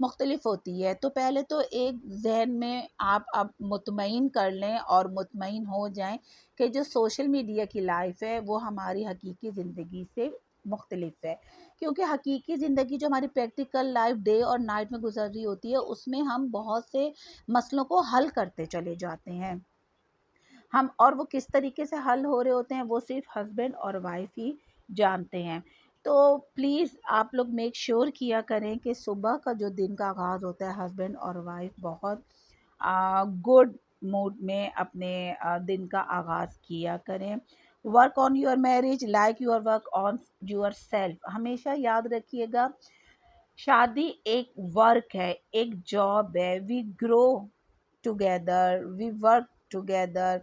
مختلف ہوتی ہے. تو پہلے تو ایک ذہن میں آپ مطمئن کر لیں اور مطمئن ہو جائیں کہ جو سوشل میڈیا کی لائف ہے وہ ہماری حقیقی زندگی سے مختلف ہے. کیونکہ حقیقی زندگی جو ہماری پریکٹیکل لائف ڈے اور نائٹ میں گزر رہی ہوتی ہے اس میں ہم بہت سے مسئلوں کو حل کرتے چلے جاتے ہیں. اور وہ کس طریقے سے حل ہو رہے ہوتے ہیں وہ صرف ہسبینڈ اور وائف ہی جانتے ہیں. تو پلیز آپ لوگ میک شیور کیا کریں کہ صبح کا جو دن کا آغاز ہوتا ہے ہسبینڈ اور وائف بہت گڈ موڈ میں اپنے دن کا آغاز کیا کریں. Work on your marriage like your work on your self. ہمیشہ یاد رکھیے گا شادی ایک ورک ہے، ایک جاب ہے. We grow together, we work together,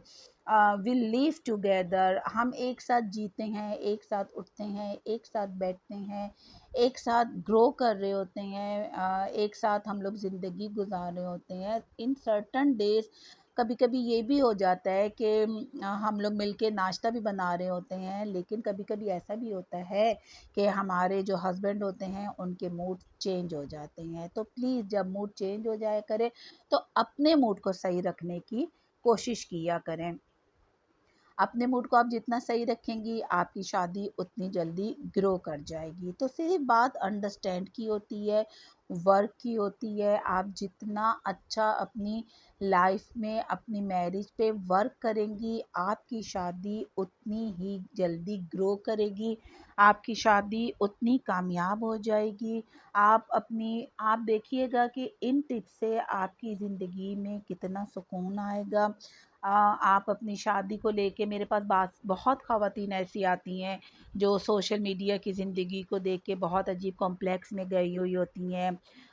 we live together. ہم ایک ساتھ جیتے ہیں، ایک ساتھ اٹھتے ہیں، ایک ساتھ بیٹھتے ہیں، ایک ساتھ گرو کر رہے ہوتے ہیں، ایک ساتھ ہم لوگ زندگی گزار رہے ہوتے ہیں. ان سرٹن ڈیز کبھی کبھی یہ بھی ہو جاتا ہے کہ ہم لوگ مل کے ناشتہ بھی بنا رہے ہوتے ہیں، لیکن کبھی کبھی ایسا بھی ہوتا ہے کہ ہمارے جو ہسبینڈ ہوتے ہیں ان کے موڈ چینج ہو جاتے ہیں. تو پلیز جب موڈ چینج ہو جایا کرے تو اپنے موڈ کو صحیح رکھنے کی کوشش کیا کریں. اپنے موڈ کو آپ جتنا صحیح رکھیں گی آپ کی شادی اتنی جلدی گرو کر جائے گی. تو صرف بات انڈرسٹینڈ کی ہوتی ہے، ورک کی ہوتی ہے. آپ جتنا اچھا اپنی لائف میں اپنی میرج پہ ورک کریں گی آپ کی شادی اتنی ہی جلدی گرو کرے گی، آپ کی شادی اتنی کامیاب ہو جائے گی. آپ دیکھیے گا کہ ان ٹپس سے آپ کی زندگی میں کتنا سکون آئے گا. آپ اپنی شادی کو لے کے میرے پاس بہت خواتین ایسی آتی ہیں جو سوشل میڈیا کی زندگی کو دیکھ کے بہت عجیب کمپلیکس میں گئی ہوئی ہوتی ہیں،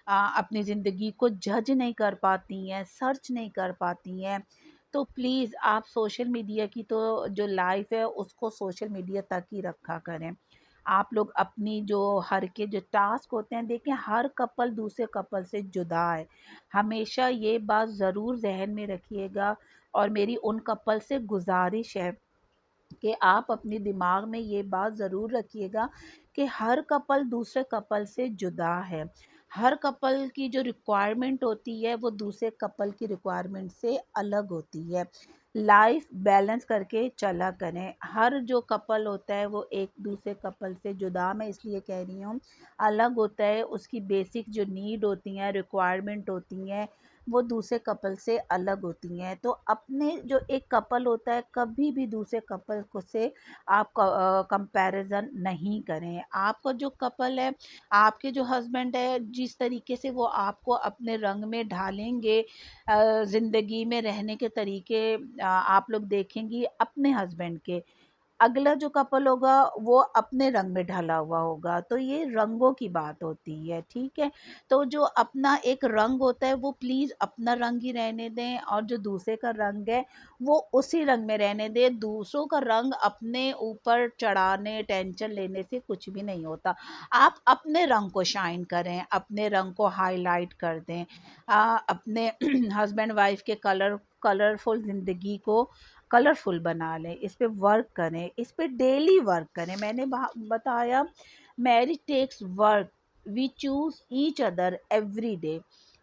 اپنی زندگی کو جج نہیں کر پاتی ہیں، سرچ نہیں کر پاتی ہیں. تو پلیز آپ سوشل میڈیا کی تو جو لائف ہے اس کو سوشل میڈیا تک ہی رکھا کریں. آپ لوگ اپنی جو ہر کے جو ٹاسک ہوتے ہیں دیکھیں، ہر کپل دوسرے کپل سے جدا ہے. ہمیشہ یہ بات ضرور ذہن میں رکھیے گا، اور میری ان کپل سے گزارش ہے کہ آپ اپنے دماغ میں یہ بات ضرور رکھیے گا کہ ہر کپل دوسرے کپل سے جدا ہے. ہر کپل کی جو ریکوائرمنٹ ہوتی ہے وہ دوسرے کپل کی ریکوائرمنٹ سے الگ ہوتی ہے. لائف بیلنس کر کے چلا کریں. ہر جو کپل ہوتا ہے وہ ایک دوسرے کپل سے جدا، میں اس لیے کہہ رہی ہوں الگ ہوتا ہے. اس کی بیسک جو نیڈ ہوتی ہیں، ریکوائرمنٹ ہوتی ہیں، وہ دوسرے کپل سے الگ ہوتی ہیں. تو اپنے جو ایک کپل ہوتا ہے کبھی بھی دوسرے کپل کو سے آپ کمپیریزن نہیں کریں. آپ کا جو کپل ہے، آپ کے جو ہسبینڈ ہے، جس طریقے سے وہ آپ کو اپنے رنگ میں ڈھالیں گے، زندگی میں رہنے کے طریقے آپ لوگ دیکھیں گی اپنے ہسبینڈ کے، اگلا جو کپل ہوگا وہ اپنے رنگ میں ڈھلا ہوا ہوگا. تو یہ رنگوں کی بات ہوتی ہے، ٹھیک ہے. تو جو اپنا ایک رنگ ہوتا ہے وہ پلیز اپنا رنگ ہی رہنے دیں، اور جو دوسرے کا رنگ ہے وہ اسی رنگ میں رہنے دیں. دوسروں کا رنگ اپنے اوپر چڑھانے ٹینشن لینے سے کچھ بھی نہیں ہوتا. آپ اپنے رنگ کو شائن کریں، اپنے رنگ کو ہائی لائٹ کر دیں. اپنے ہسبینڈ وائف کے کلرفل زندگی کو کلرفل بنا لیں. اس پہ ورک کریں، اس پہ ڈیلی ورک کریں. میں نے بتایا marriage takes work. We choose each other every day.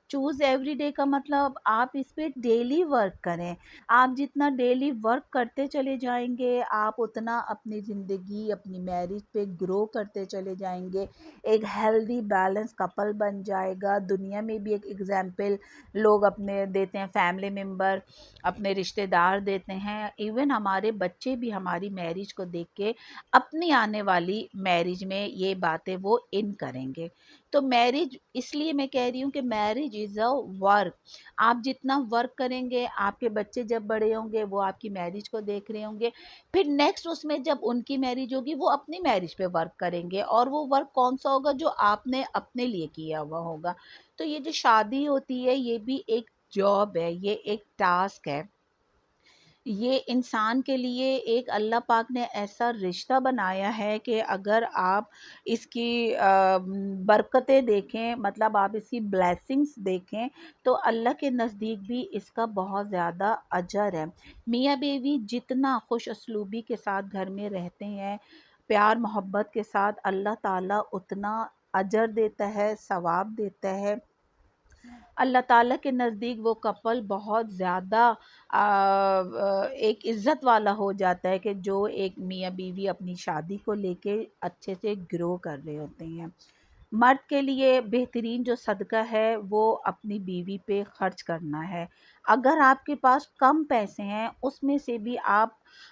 Choose every day کا مطلب آپ اس پہ ڈیلی ورک کریں. آپ جتنا ڈیلی ورک کرتے چلے جائیں گے آپ اتنا اپنی زندگی اپنی میرج پہ گرو کرتے چلے جائیں گے. ایک ہیلدی بیلنس کپل بن جائے گا. دنیا میں بھی ایک ایگزامپل لوگ اپنے دیتے ہیں، فیملی ممبر اپنے رشتہ دار دیتے ہیں. ایون ہمارے بچے بھی ہماری میرج کو دیکھ کے اپنی آنے والی میرج میں یہ باتیں وہ ان کریں گے. تو میرج اس لیے میں کہہ رہی ہوں کہ میرج از اے ورک. آپ جتنا ورک کریں گے آپ کے بچے جب بڑے ہوں گے وہ آپ کی میرج کو دیکھ رہے ہوں گے، پھر نیکسٹ اس میں جب ان کی میرج ہوگی وہ اپنی میرج پہ ورک کریں گے. اور وہ ورک کون سا ہوگا؟ جو آپ نے اپنے لیے کیا ہوا ہوگا. تو یہ جو شادی ہوتی ہے یہ بھی ایک جاب ہے، یہ ایک ٹاسک ہے. یہ انسان کے لیے ایک اللہ پاک نے ایسا رشتہ بنایا ہے کہ اگر آپ اس کی برکتیں دیکھیں، مطلب آپ اس کی بلیسنگز دیکھیں، تو اللہ کے نزدیک بھی اس کا بہت زیادہ اجر ہے. میاں بیوی جتنا خوش اسلوبی کے ساتھ گھر میں رہتے ہیں، پیار محبت کے ساتھ، اللہ تعالیٰ اتنا اجر دیتا ہے، ثواب دیتا ہے. اللہ تعالیٰ کے نزدیک وہ کپل بہت زیادہ ایک عزت والا ہو جاتا ہے کہ جو ایک میاں بیوی اپنی شادی کو لے کے اچھے سے گرو کر رہے ہوتے ہیں۔ مرد کے لیے بہترین جو صدقہ ہے وہ اپنی بیوی پہ خرچ کرنا ہے۔ اگر آپ کے پاس کم پیسے ہیں اس میں سے بھی آپ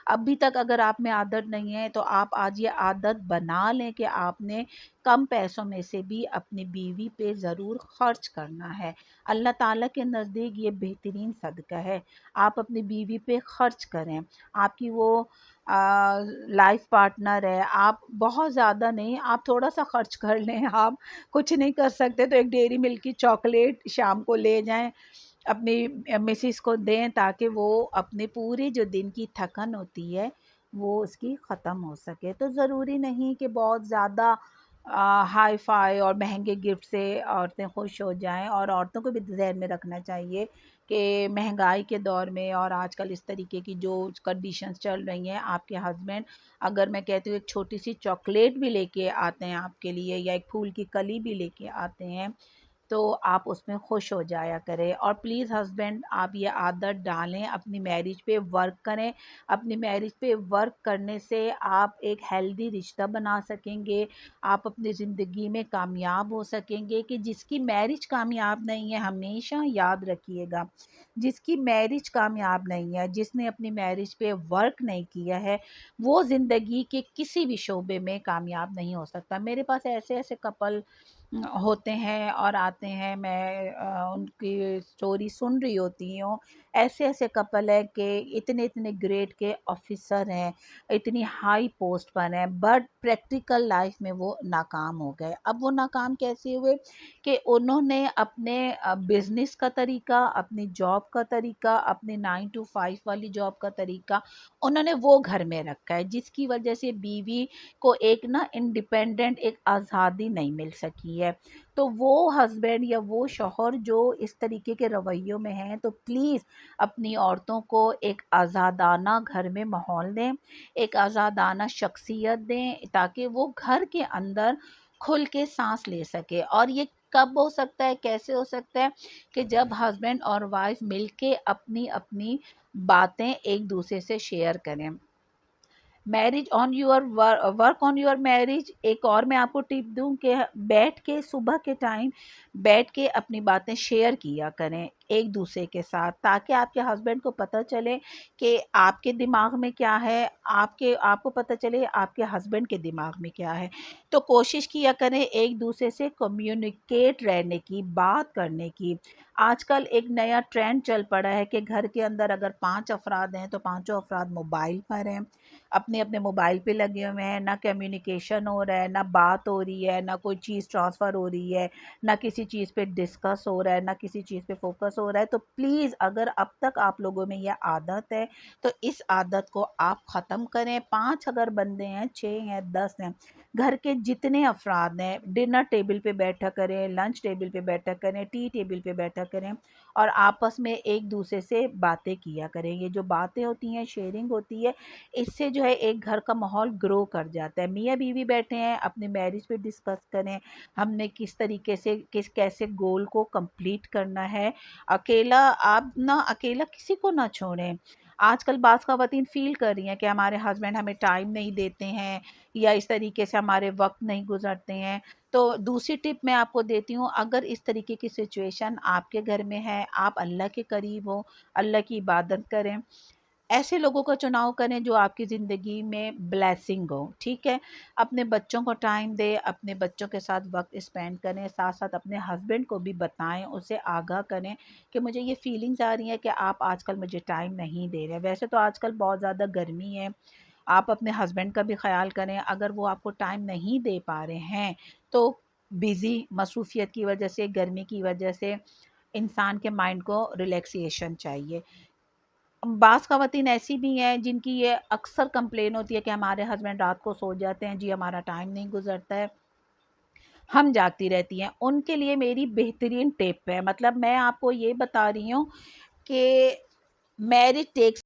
ابھی تک اگر آپ میں عادت نہیں ہے تو آپ آج یہ عادت بنا لیں کہ آپ نے کم پیسوں میں سے بھی اپنی بیوی پہ ضرور خرچ کرنا ہے۔ اللہ تعالیٰ کے نزدیک یہ بہترین صدقہ ہے، آپ اپنی بیوی پہ خرچ کریں۔ آپ کی وہ لائف پارٹنر ہے، آپ بہت زیادہ نہیں، آپ تھوڑا سا خرچ کر لیں، آپ کچھ نہیں کر سکتے تو ایک ڈیری ملک کی چاکلیٹ شام کو لے جائیں، اپنی مسز کو دیں تاکہ وہ اپنے پورے جو دن کی تھکن ہوتی ہے وہ اس کی ختم ہو سکے۔ تو ضروری نہیں کہ بہت زیادہ ہائی فائی اور مہنگے گفٹ سے عورتیں خوش ہو جائیں، اور عورتوں کو بھی ذہن میں رکھنا چاہیے کہ مہنگائی کے دور میں اور آج کل اس طریقے کی جو کنڈیشنز چل رہی ہیں، آپ کے ہسبینڈ اگر میں کہتی ہوں ایک چھوٹی سی چاکلیٹ بھی لے کے آتے ہیں آپ کے لیے یا ایک پھول کی کلی بھی لے کے آتے ہیں تو آپ اس میں خوش ہو جایا کریں۔ اور پلیز ہسبینڈ آپ یہ عادت ڈالیں، اپنی میرج پہ ورک کریں، اپنی میرج پہ ورک کرنے سے آپ ایک ہیلدی رشتہ بنا سکیں گے، آپ اپنی زندگی میں کامیاب ہو سکیں گے۔ کہ جس کی میرج کامیاب نہیں ہے ہمیشہ یاد رکھیے گا، جس کی میرج کامیاب نہیں ہے، جس نے اپنی میرج پہ ورک نہیں کیا ہے، وہ زندگی کے کسی بھی شعبے میں کامیاب نہیں ہو سکتا۔ میرے پاس ایسے ایسے کپل ہوتے ہیں اور آتے ہیں، میں ان کی سٹوری سن رہی ہوتی ہوں، ایسے ایسے کپل ہیں کہ اتنے اتنے گریڈ کے آفیسر ہیں، اتنی ہائی پوسٹ پر ہیں، بٹ پریکٹیکل لائف میں وہ ناکام ہو گئے۔ اب وہ ناکام کیسے ہوئے کہ انہوں نے اپنے بزنس کا طریقہ، اپنی جاب کا طریقہ، اپنے 9 to 5 والی جاب کا طریقہ انہوں نے وہ گھر میں رکھا ہے، جس کی وجہ سے بیوی کو ایک نا انڈیپینڈنٹ ایک آزادی نہیں مل سکی ہے۔ تو وہ ہسبینڈ یا وہ شوہر جو اس طریقے کے رویوں میں ہیں تو پلیز اپنی عورتوں کو ایک آزادانہ گھر میں ماحول دیں، ایک آزادانہ شخصیت دیں تاکہ وہ گھر کے اندر کھل کے سانس لے سکے۔ اور یہ کب ہو سکتا ہے، کیسے ہو سکتا ہے کہ جب ہسبینڈ اور وائف مل کے اپنی اپنی باتیں ایک دوسرے سے شیئر کریں۔ Marriage on your work on your marriage, ایک اور میں آپ کو ٹپ دوں کہ بیٹھ کے صبح کے ٹائم بیٹھ کے اپنی باتیں شیئر کیا کریں ایک دوسرے کے ساتھ، تاکہ آپ کے ہسبینڈ کو پتہ چلے کہ آپ کے دماغ میں کیا ہے، آپ کو پتہ چلے آپ کے ہسبینڈ کے دماغ میں کیا ہے۔ تو کوشش کیا کریں ایک دوسرے سے کمیونیکیٹ رہنے کی، بات کرنے کی۔ آج کل ایک نیا ٹرینڈ چل پڑا ہے کہ گھر کے اندر اگر 5 افراد ہیں تو پانچوں افراد موبائل پر ہیں، اپنے اپنے موبائل پہ لگے ہوئے ہیں، نہ کمیونیکیشن ہو رہا ہے، نہ بات ہو رہی ہے، نہ کوئی چیز ٹرانسفر ہو رہی ہے، نہ کسی چیز پہ ڈسکس ہو رہا ہے، نہ کسی چیز پہ فوکس ہو رہا ہے۔ تو پلیز اگر اب تک آپ لوگوں میں یہ عادت ہے تو اس عادت کو آپ ختم کریں۔ 5 اگر بندے ہیں، 6 ہیں، 10 ہیں، گھر کے جتنے افراد ہیں ڈنر ٹیبل پہ بیٹھا کریں، لنچ ٹیبل پہ بیٹھا کریں، ٹی ٹیبل پہ بیٹھا کریں اور آپس میں ایک دوسرے سے باتیں کیا کریں۔ یہ جو باتیں ہوتی ہیں، شیئرنگ ہوتی ہے، اس سے جو ہے ایک گھر کا ماحول گرو کر جاتا ہے۔ میاں بیوی بیٹھے ہیں، اپنے میرج پہ ڈسکس کریں، ہم نے کس طریقے سے کیسے گول کو کمپلیٹ کرنا ہے۔ اکیلا کسی کو نہ چھوڑیں۔ آج کل بعض خواتین فیل کر رہی ہیں کہ ہمارے ہسبینڈ ہمیں ٹائم نہیں دیتے ہیں یا اس طریقے سے ہمارے وقت نہیں گزرتے ہیں، تو دوسری ٹپ میں آپ کو دیتی ہوں، اگر اس طریقے کی سچویشن آپ کے گھر میں ہے، آپ اللہ کے قریب ہو، اللہ کی عبادت کریں، ایسے لوگوں کا چناؤ کریں جو آپ کی زندگی میں بلیسنگ ہو، ٹھیک ہے؟ اپنے بچوں کو ٹائم دیں، اپنے بچوں کے ساتھ وقت اسپینڈ کریں، ساتھ ساتھ اپنے ہسبینڈ کو بھی بتائیں، اسے آگاہ کریں کہ مجھے یہ فیلنگز آ رہی ہیں کہ آپ آج کل مجھے ٹائم نہیں دے رہے۔ ویسے تو آج کل بہت زیادہ گرمی ہے، آپ اپنے ہسبینڈ کا بھی خیال کریں، اگر وہ آپ کو ٹائم نہیں دے پا رہے ہیں تو بیزی مصروفیت کی وجہ سے، گرمی کی وجہ سے انسان کے مائنڈ کو ریلیکسیشن چاہیے۔ بعض خواتین ایسی بھی ہیں جن کی یہ اکثر کمپلین ہوتی ہے کہ ہمارے ہسبینڈ رات کو سو جاتے ہیں، جی ہمارا ٹائم نہیں گزرتا ہے، ہم جاگتی رہتی ہیں۔ ان کے لیے میری بہترین ٹپ ہے، مطلب میں آپ کو یہ بتا رہی ہوں کہ میرج ٹیکس